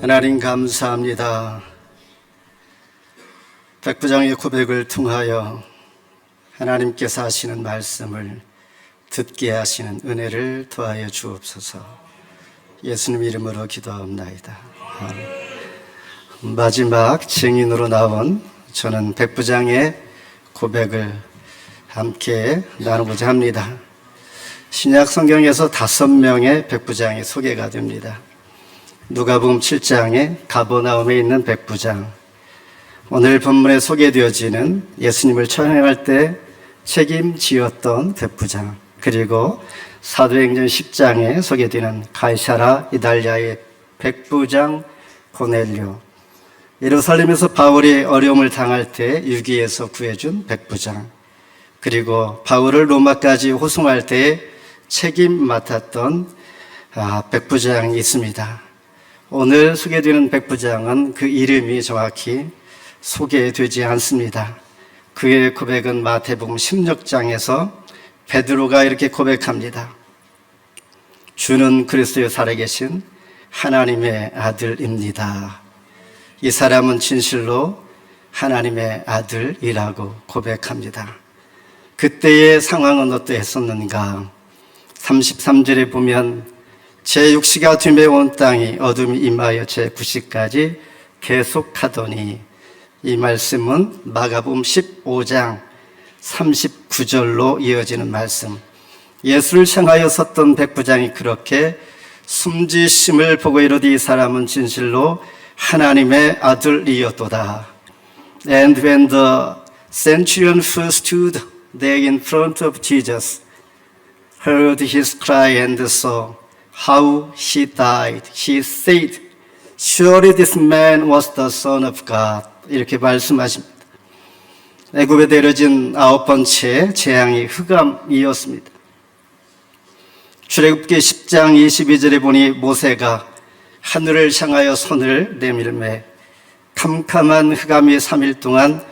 하나님 감사합니다. 백부장의 고백을 통하여 하나님께서 하시는 말씀을 듣게 하시는 은혜를 더하여 주옵소서. 예수님 이름으로 기도하옵나이다. 마지막 증인으로 나온 저는 백부장의 고백을 함께 나누고자 합니다. 신약 성경에서 5명의 백부장이 소개가 됩니다. 누가복음 7장에 가버나움에 있는 백부장, 오늘 본문에 소개되어지는 예수님을 처형할 때 책임지었던 백부장, 그리고 사도행전 10장에 소개되는 가이사라 이달리아의 백부장 고넬료, 예루살렘에서 바울이 어려움을 당할 때 유기에서 구해준 백부장, 그리고 바울을 로마까지 호송할 때 책임 맡았던 백부장이 있습니다. 오늘 소개되는 백부장은 그 이름이 정확히 소개되지 않습니다. 그의 고백은 마태복음 16장에서 베드로가 이렇게 고백합니다. 주는 그리스도의 살아계신 하나님의 아들입니다. 이 사람은 진실로 하나님의 아들이라고 고백합니다. 그때의 상황은 어떠했었는가? 33절에 보면 제6시가 됨에 온 땅이 어둠이 임하여 제9시까지 계속하더니, 이 말씀은 마가복음 15장 39절로 이어지는 말씀. 예수를 향하여 섰던 백부장이 그렇게 숨지심을 보고 이르되 이 사람은 진실로 하나님의 아들이었도다. And when the centurion who stood there in front of Jesus heard his cry and saw how he died, he said, surely this man was the Son of God. 이렇게 말씀하십니다. 애굽에 내려진 9번째 재앙이 흑암이었습니다. 출애굽기 10장 22절에 보니 모세가 하늘을 향하여 손을 내밀매 캄캄한 흑암이 3일 동안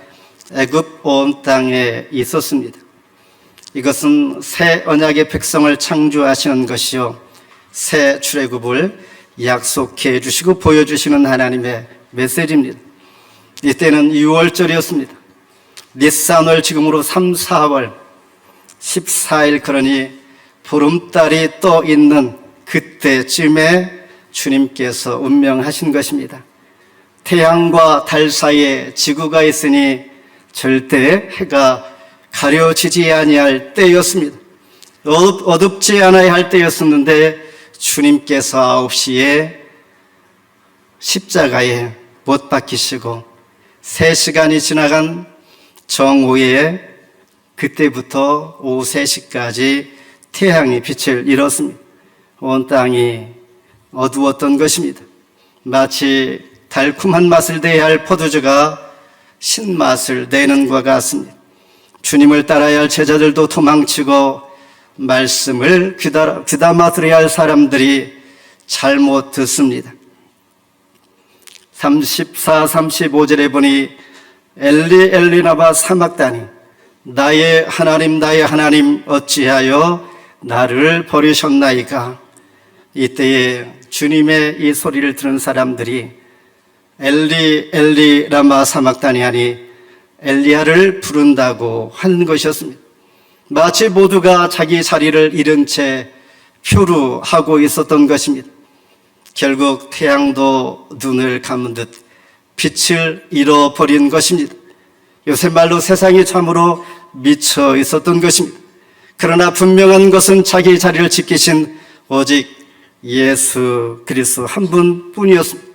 애굽 온 땅에 있었습니다. 이것은 새 언약의 백성을 창조하시는 것이요, 새 출애굽을 약속해 주시고 보여주시는 하나님의 메시지입니다. 이때는 6월절이었습니다. 니산월 지금으로 3, 4월 14일, 그러니 보름달이 떠 있는 그때쯤에 주님께서 운명하신 것입니다. 태양과 달 사이에 지구가 있으니 절대 해가 가려지지 아니할 때였습니다. 어둡지 않아야 할 때였었는데 주님께서 9시에 십자가에 못 박히시고 3시간이 지나간 정오에 그때부터 오후 3시까지 태양이 빛을 잃었습니다. 온 땅이 어두웠던 것입니다. 마치 달콤한 맛을 내야 할 포도주가 신맛을 내는 것 같습니다. 주님을 따라야 할 제자들도 도망치고 말씀을 귀담아 들어야 할 사람들이 잘못 듣습니다. 34, 35절에 보니 엘리 엘리 라마 사막다니, 나의 하나님 어찌하여 나를 버리셨나이까. 이때에 주님의 이 소리를 들은 사람들이 엘리 엘리 라마 사막다니 하니 엘리야를 부른다고 한 것이었습니다. 마치 모두가 자기 자리를 잃은 채 표류하고 있었던 것입니다. 결국 태양도 눈을 감은 듯 빛을 잃어버린 것입니다. 요새 말로 세상이 참으로 미쳐 있었던 것입니다. 그러나 분명한 것은 자기 자리를 지키신 오직 예수 그리스도 한 분뿐이었습니다.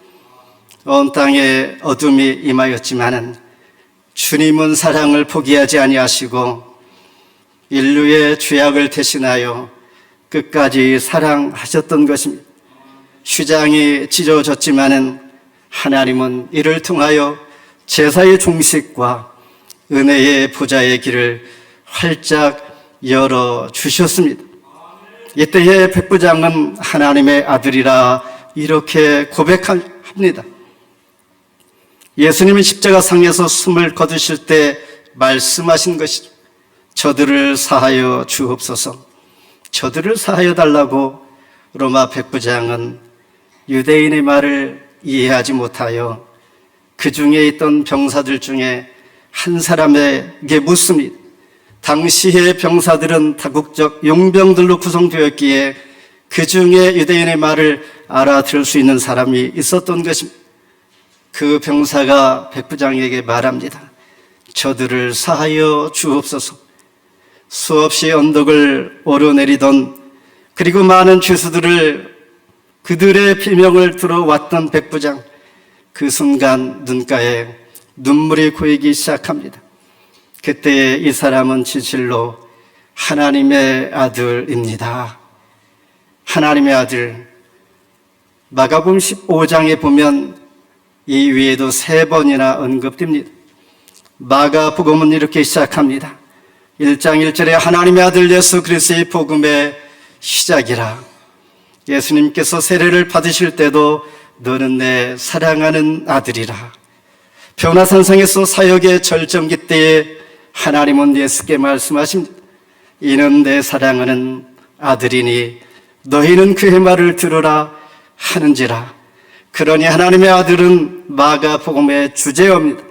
온 땅에 어둠이 임하였지만은 주님은 사랑을 포기하지 아니하시고 인류의 죄악을 대신하여 끝까지 사랑하셨던 것입니다. 휘장이 찢어졌지만은 하나님은 이를 통하여 제사의 종식과 은혜의 보좌의 길을 활짝 열어주셨습니다. 이때의 백부장은 하나님의 아들이라 이렇게 고백합니다. 예수님은 십자가상에서 숨을 거두실 때 말씀하신 것이죠. 저들을 사하여 주옵소서. 저들을 사하여 달라고 로마 백부장은 유대인의 말을 이해하지 못하여 그 중에 있던 병사들 중에 한 사람에게 묻습니다. 당시의 병사들은 다국적 용병들로 구성되었기에 그 중에 유대인의 말을 알아들을 수 있는 사람이 있었던 것입니다. 그 병사가 백부장에게 말합니다. 저들을 사하여 주옵소서. 수없이 언덕을 오르내리던 그리고 많은 죄수들을 그들의 비명을 들어왔던 백부장, 그 순간 눈가에 눈물이 고이기 시작합니다. 그때 이 사람은 진실로 하나님의 아들입니다. 하나님의 아들. 마가복음 15장에 보면 이 위에도 3번이나 언급됩니다. 마가복음은 이렇게 시작합니다. 1장 1절에 하나님의 아들 예수 그리스도의 복음의 시작이라. 예수님께서 세례를 받으실 때도 너는 내 사랑하는 아들이라. 변화산상에서 사역의 절정기 때에 하나님은 예수께 말씀하십니다. 이는 내 사랑하는 아들이니 너희는 그의 말을 들으라 하는지라. 그러니 하나님의 아들은 마가복음의 주제어입니다.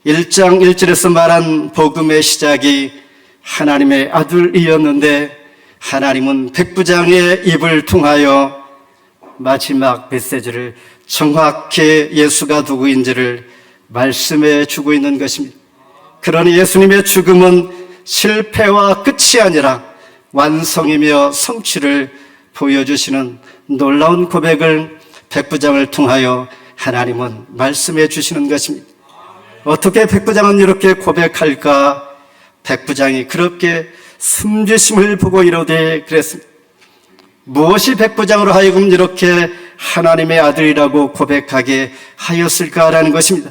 1장 1절에서 말한 복음의 시작이 하나님의 아들이었는데 하나님은 백부장의 입을 통하여 마지막 메시지를 정확히 예수가 누구인지를 말씀해 주고 있는 것입니다. 그러니 예수님의 죽음은 실패와 끝이 아니라 완성이며 성취를 보여주시는 놀라운 고백을 백부장을 통하여 하나님은 말씀해 주시는 것입니다. 어떻게 백부장은 이렇게 고백할까? 백부장이 그렇게 숨지심을 보고 이르되 그랬습니다. 무엇이 백부장으로 하여금 이렇게 하나님의 아들이라고 고백하게 하였을까라는 것입니다.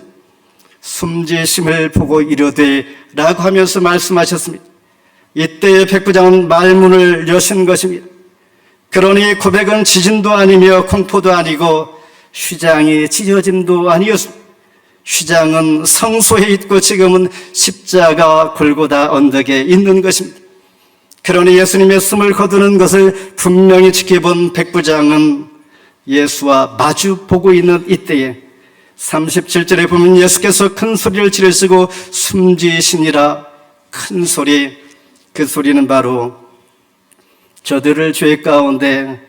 숨지심을 보고 이르되 라고 하면서 말씀하셨습니다. 이때의 백부장은 말문을 여신 것입니다. 그러니 고백은 지진도 아니며 공포도 아니고 휘장이 찢어짐도 아니었습니다. 휘장은 성소에 있고 지금은 십자가 골고다 언덕에 있는 것입니다. 그러니 예수님의 숨을 거두는 것을 분명히 지켜본 백부장은 예수와 마주 보고 있는 이때에 37절에 보면 예수께서 큰 소리를 지르시고 숨지시니라. 큰 소리, 그 소리는 바로 저들을 죄 가운데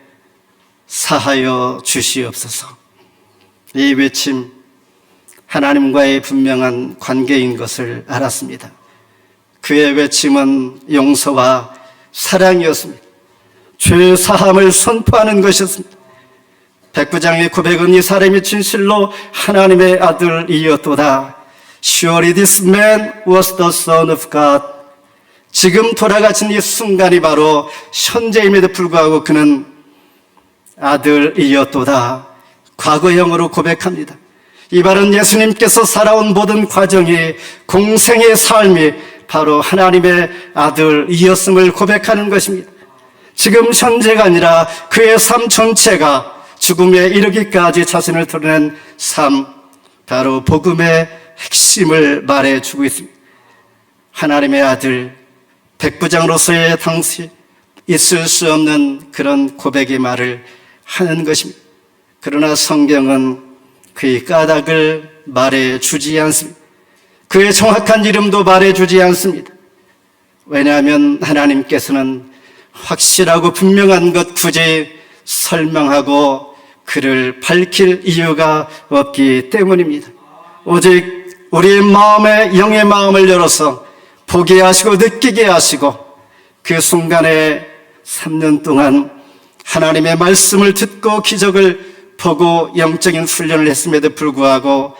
사하여 주시옵소서. 이 외침, 하나님과의 분명한 관계인 것을 알았습니다. 그의 외침은 용서와 사랑이었습니다. 죄 사함을 선포하는 것이었습니다. 백부장의 고백은 이 사람이 진실로 하나님의 아들이었도다. Surely this man was the son of God. 지금 돌아가신 이 순간이 바로 현재임에도 불구하고 그는 아들이었도다. 과거형으로 고백합니다. 이 말은 예수님께서 살아온 모든 과정이, 공생의 삶이 바로 하나님의 아들이었음을 고백하는 것입니다. 지금 현재가 아니라 그의 삶 전체가 죽음에 이르기까지 자신을 드러낸 삶, 바로 복음의 핵심을 말해주고 있습니다. 하나님의 아들, 백부장으로서의 당시 있을 수 없는 그런 고백의 말을 하는 것입니다. 그러나 성경은 그의 까닭을 말해주지 않습니다. 그의 정확한 이름도 말해주지 않습니다. 왜냐하면 하나님께서는 확실하고 분명한 것 굳이 설명하고 그를 밝힐 이유가 없기 때문입니다. 오직 우리의 마음에, 영의 마음을 열어서 보게 하시고 느끼게 하시고 그 순간에 3년 동안 하나님의 말씀을 듣고 기적을 보고 영적인 훈련을 했음에도 불구하고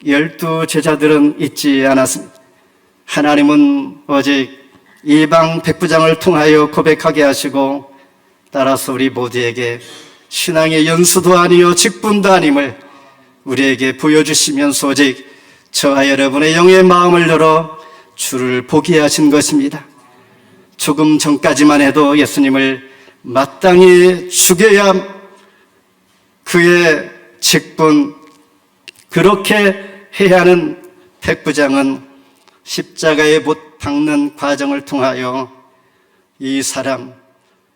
12 제자들은 잊지 않았습니다. 하나님은 오직 이방 백부장을 통하여 고백하게 하시고 따라서 우리 모두에게 신앙의 연수도 아니요 직분도 아님을 우리에게 보여주시면서 오직 저와 여러분의 영의 마음을 열어 주를 보게 하신 것입니다. 조금 전까지만 해도 예수님을 마땅히 죽여야 그의 직분, 그렇게 해야 하는 백부장은 십자가에 못 박는 과정을 통하여 이 사람,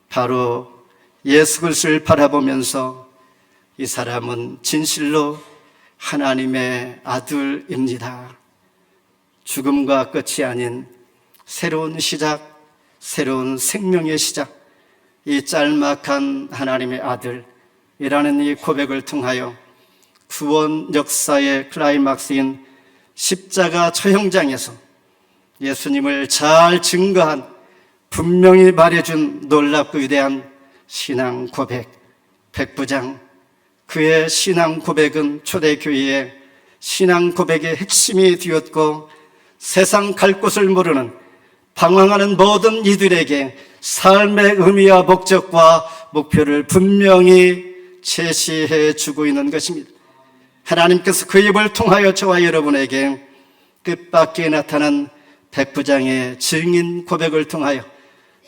바로 예수 그리스도를 바라보면서 이 사람은 진실로 하나님의 아들입니다. 죽음과 끝이 아닌 새로운 시작, 새로운 생명의 시작, 이 짤막한 하나님의 아들이라는 이 고백을 통하여 구원 역사의 클라이막스인 십자가 처형장에서 예수님을 잘 증거한, 분명히 말해준 놀랍고 위대한 신앙 고백, 백부장. 그의 신앙 고백은 초대교회의 신앙 고백의 핵심이 되었고, 세상 갈 곳을 모르는 방황하는 모든 이들에게 삶의 의미와 목적과 목표를 분명히 제시해 주고 있는 것입니다. 하나님께서 그 입을 통하여 저와 여러분에게 뜻밖의 나타난 백부장의 증인 고백을 통하여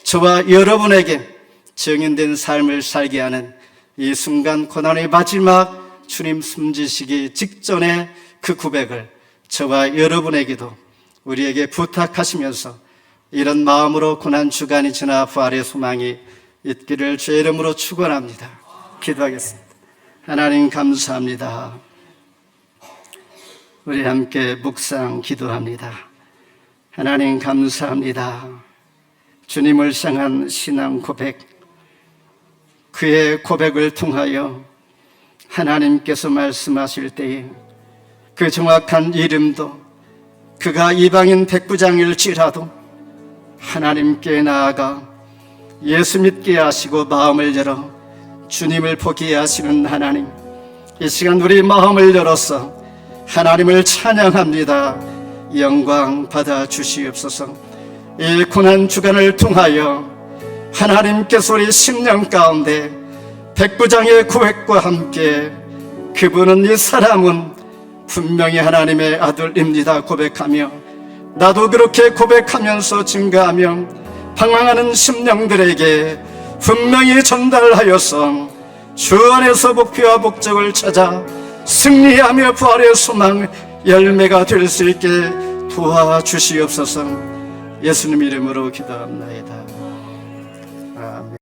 저와 여러분에게 증인된 삶을 살게 하는 이 순간, 고난의 마지막 주님 숨지시기 직전의 그 고백을 저와 여러분에게도 우리에게 부탁하시면서 이런 마음으로 고난 주간이 지나 부활의 소망이 있기를 주의 이름으로 축원합니다. 기도하겠습니다. 하나님 감사합니다. 우리 함께 묵상 기도합니다. 하나님 감사합니다. 주님을 향한 신앙 고백, 그의 고백을 통하여 하나님께서 말씀하실 때에 그 정확한 이름도, 그가 이방인 백부장일지라도 하나님께 나아가 예수 믿게 하시고 마음을 열어 주님을 보게 하시는 하나님, 이 시간 우리 마음을 열어서 하나님을 찬양합니다. 영광 받아 주시옵소서. 이 고난 주간을 통하여 하나님께서 우리 심령 가운데 백부장의 고백과 함께 그분은, 이 사람은 분명히 하나님의 아들입니다 고백하며, 나도 그렇게 고백하면서 증거하며 방황하는 심령들에게 분명히 전달하여서 주 안에서 목표와 목적을 찾아 승리하며 부활의 소망 열매가 될 수 있게 도와주시옵소서. 예수님 이름으로 기도합나이다. 아멘.